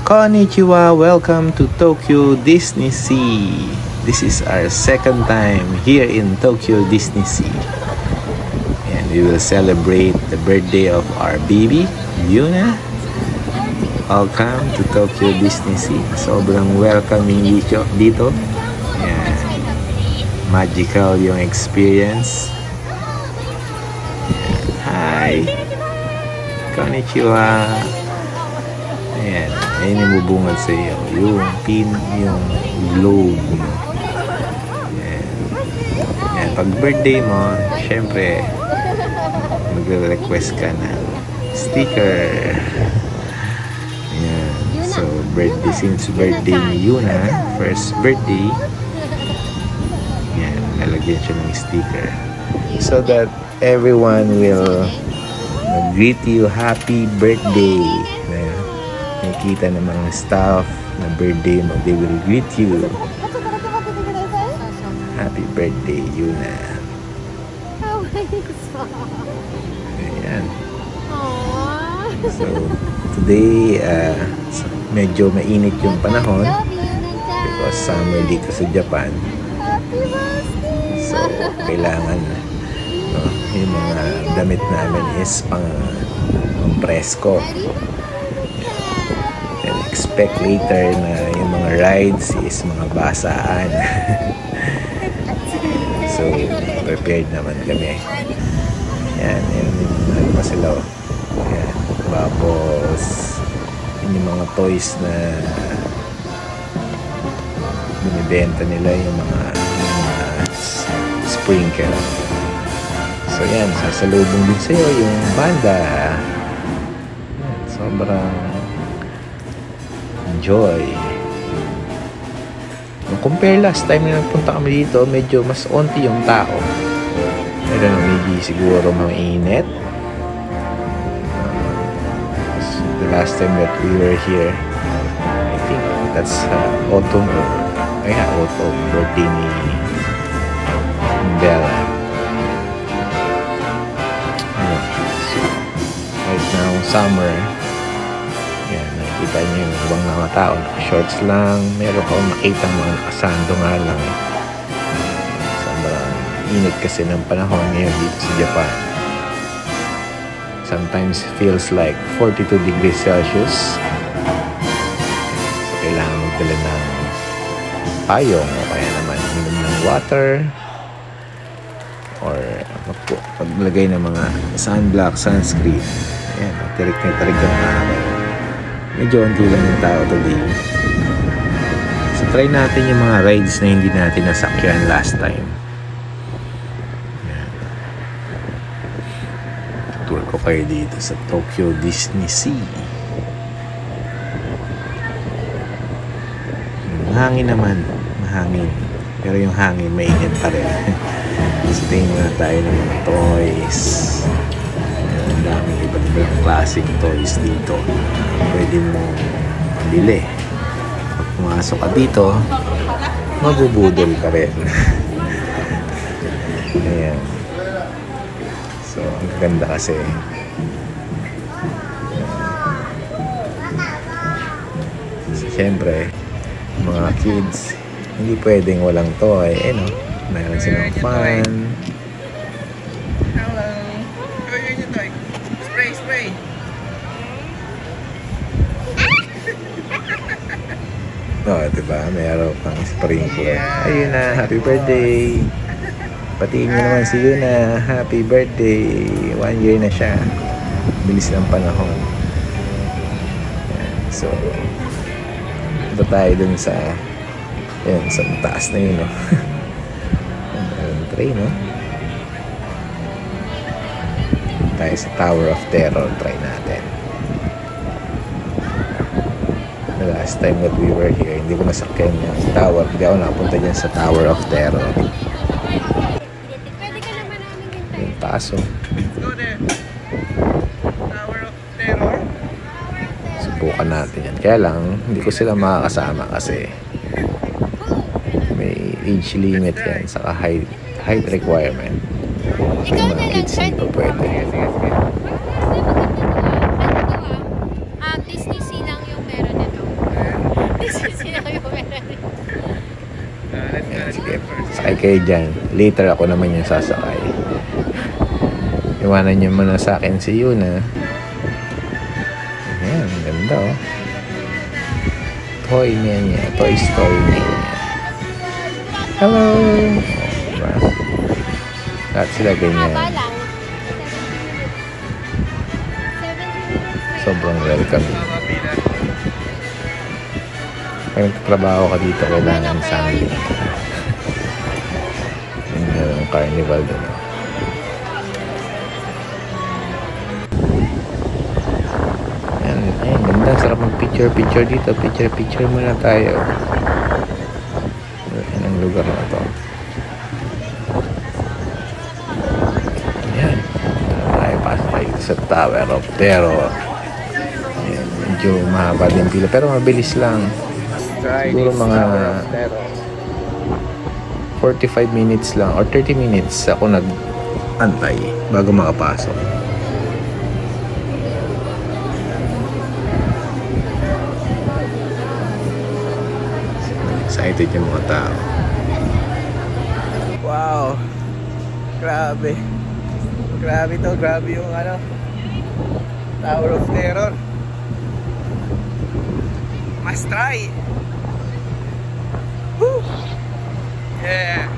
Konnichiwa, welcome to Tokyo Disney Sea. This is our second time here in Tokyo Disney Sea. And we will celebrate the birthday of our baby, Yuna. Welcome to Tokyo Disney Sea. Sobrang welcoming dito. Yan. Magical yung experience. Yan. Hi! Konnichiwa! Ayan. Ayan yung bubungad sa iyo. Yung globe mo. Ayan. Ayan. Pag birthday mo, syempre, magre-request ka ng sticker. Ayan. So, since birthday ni Yuna, first birthday, ayan, nalagyan siya ng sticker. So that everyone will greet you, happy birthday. Ayan. Nakikita ng mga staff na birthday mo, they will greet you. Happy birthday, Yuna. Ayan. So, today, medyo mainit yung panahon because summer dito sa Japan. So, kailangan yung mga damit namin is pang presko. And expect later na yung mga rides is mga basaan. So, prepared naman kami. Yan, ano pa sila. Yan, tapos yung mga toys na binibenta nila, yung mga sprinkle. So yan, sasalubong din sa'yo yung banda. Yan, sobrang enjoy. Compare last time na nagpunta kami dito, medyo mas onti yung tao. I don't know, maybe siguro mainit. The last time that we were here, I think that's autumn or autumn, birthday ni Bella. Right now, summer. Yan, nakikita niyo yung ibang mga tao. Shorts lang. Meron ko makita mga nakasando nga lang. Sobrang init kasi ng panahon ngayon dito sa Japan. Sometimes feels like 42 degrees Celsius. So, kailangan magdala ng payong o kaya naman minom ng water or maglagay ng mga sunblock, sunscreen. Ayan, tirik na araw. Medyo unti lang yung tao today. So, try natin yung mga rides na hindi natin nasakyan last time. Ayan. Tour ko kayo dito sa Tokyo Disney Sea. Mahangin naman. Mahangin. Pero yung hangin, mainit pa rin. So, tingin muna tayo ng mga toys. Ang daming iba't ibang klaseng toys dito. Pwede mo pabili. Pag pumasok ka dito, mabubudol ka rin. Ayan. So, ang ganda kasi. So, siyempre, mga kids, hindi pwedeng walang toy. Eh, no? Mayroon silang fun. Hello. How are you doing? Spray. No, diba? Mayroon pang sprinkler. Ayun na, happy birthday. Patiin nyo naman si Yuna. Happy birthday. 1 year na siya. Bilis ng panahon. Yan. So, ito tayo dun sa sa taas na yun, no? Try, no? Tayo sa Tower of Terror. Try natin. The last time that we were here, hindi ko nasakyan yung tower. Hindi ako nakapunta dyan sa Tower of Terror. Yung taas, oh. Go there. Tower of Terror. Subukan natin yan. Kaya lang, hindi ko sila makakasama kasi may age limit yan. Saka height requirement. So, yung mga kids hindi pa pwede. Disney Sea lang yung meron nito. kayo dyan. Later ako naman yung sasakay. Iwanan niyo muna sa akin si Yuna. Ayan, ganda oh. Toy niya. Toy Story niya. Hello! Diba? Lahat sila ganyan. Sobrang welcome. Kaya nagtatrabaho ka dito, kailangan family. Yung carnival doon. Ayan, ganda. Sarap mag-picture dito. Picture muna tayo. Ayan ang lugar na to. Ayan. Tayo pasok tayo sa Tower of Terror. Ayan, medyo mahaba din pila. Pero mabilis lang. Siguro mga 45 minutes lang or 30 minutes ako nag-antay bago makapasok. Excited yung mga tao. Wow! Grabe. Grabe to. Grabe yung Tower of Terror. Must try! Woo! Yeah!